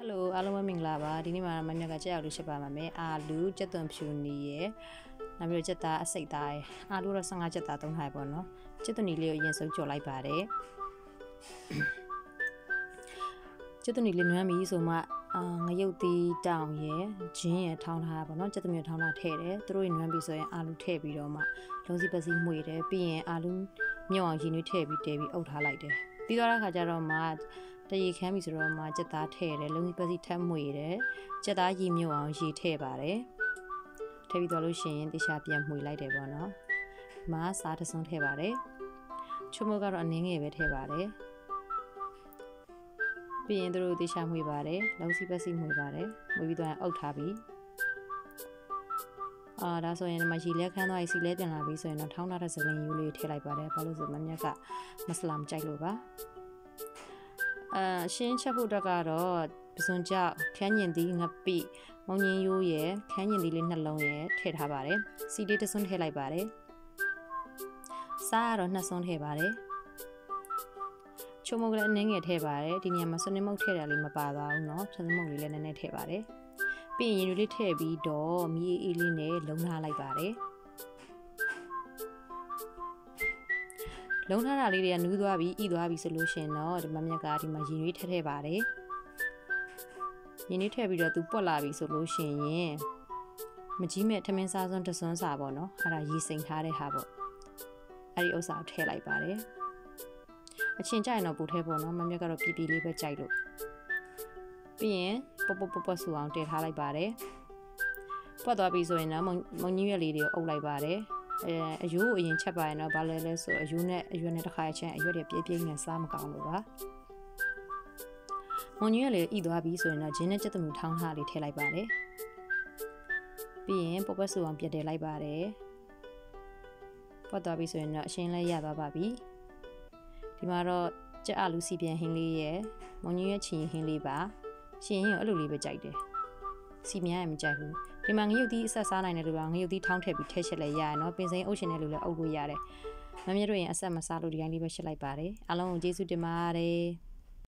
Hello, alo ming lava. Dini mana mana kaca alu siapa mame. Alu jatuh piuni ye. Nabi jatuh asik tay. Alu rasa ngaja jatuh hai bono. Jatuh nilai yang so jolai bare. Jatuh nilai nuha mi soma ngayau di down ye. Jin ye town hai bono. Jatuh mi town hai tere. Terus nuha mi so ye alu tebi roma. Longsi pasi muire. Piye alu nyawang jinu tebi tebi out halai de. Tiada kaca roma. တရေခမ်းပြီဆိုတော့မှကြက်သားထည့်တယ်လုံကြီးပစီထပ်မွေတယ်ကြက်သားရီမြုပ်အောင်ရီထည့်ပါတယ်ထည့်ပြီးတော့လို့ရှိရင်တခြားပြန်မွေလိုက်တယ်ပေါ့နော်မစားတစုံထည့်ပါတယ်ချုံမကတော့အနည်းငယ်ပဲထည့်ပါတယ်ပြီးရင်တို့တခြားမွေပါတယ်လုံစီပစီမွေပါတယ်မွေပြီးတော့အုပ်ထားပြီးဒါဆိုရင်ဒီမှာရီလဲခမ်းသွားပြီစီလဲပြန်လာပြီဆိုရင်တော့ထောင်းထားတဲ့စလင်ယူလေးထည့်လိုက်ပါတယ်ဘာလို့ဆိုမမြက်ကမဆလာမကြိုက်လို့ပါရှင်းချက်ဖို့အတွက်ကတော့ပစွန်ကြောက်ခန်းညင်သီးငပိမောင်ညင်းရိုးရယ်ခန်းညင်သီးလေးနှလုံးရယ်ထည့်ထားပါတယ်စီလေးတစ်စွန်းထည့်လိုက်ပါတယ်စားကတော့နှစ်စွန်းထည့်ပါတယ်ချုံမုတ်ကလည်းအနည်းငယ်ထည့်ပါတယ်ဒီနေရာမှာစနေမုတ်ထည့်တာလေးမပါသွားဘူးเนาะစနေမုတ်လေးလည်းနည်းနည်းထည့်ပါတယ်ပြီးရင်ရင်လေးထည့်ပြီးတော့မီးအေးလေးနဲ့လုံထားလိုက်ပါတယ်လုံးထားတာလေးတွေကနူးသွားပြီးဣသွားပြီဆိုလို့ရှင်တော့ဒီမမြက်ကဒီမှာရင်ရွေးထည့်ပါတယ်ရင်ရွေးထည့်ပြီးတော့သူပွက်လာပြီဆိုလို့ရှင်ရင်မကြီးမဲ့ထမင်းစားစွန်းတစွန်းစာပေါ့နော်အဲ့ဒါရေစိမ်ထားတဲ့ဟာပေါ့အဲ့ဒီဥစ္စာထည့်လိုက်ပါတယ်အချင်းကြိုက်တော့ပို့ထည့်ပေါ့နော်မမြက်ကတော့ပြပြလေးပဲကြိုက်လို့ပြီးရင်ပေါ့ဆူအောင်တည်ထားလိုက်ပါတယ်ပွက်သွားပြီဆိုရင်တော့မုံကြီးရွက်လေးတွေကိုအုပ်လိုက်ပါတယ်အယိုးအရင်ချက်ပါရင်တော့ဘာလဲဆိုအယိုးနဲ့အရွက်နဲ့တစ်ခါချင်းအရွက်တွေပြင်းနဲ့စားမကောင်းလို့ပါမုံညွန့်လေးဣသွားပြီဆိုရင်တော့ဂျင်းနဲ့ကြက်သွန်ထောင်းထားလေးထည့်လိုက်ပါတယ်ပြီးရင်ပေါ့ဆူအောင်ပြတ်တယ်လိုက်ပါတယ်ပေါ့သွားပြီဆိုရင်တော့အရှင်းလေးရသွားပါပြီဒီမှာတော့ကြက်အလူစီပြန်ဟင်းလေးရယ်မုံညွန့်ရဲ့ချင်ဟင်းလေးပါရှင်ရင်အဲ့လိုလေးပဲကြိုက်တယ်စီများရင်မကြိုက်ဘူးဒီမှာငရုတ်သီးအဆက်စားနိုင်တယ်လို့ပါငရုတ်သီးထောင်းထည့်ပြီးထည့်ချက်လည်းရရနော်ပင်စိမ်းအုပ်ရှင်တယ်လို့လည်းအုပ်လို့ရတယ်မမြတ်တို့ရင်အဆက်မစားလို့ဒီတိုင်းလေးပဲရှစ်လိုက်ပါတယ်အားလုံးကိုကျေးဇူးတင်ပါတယ်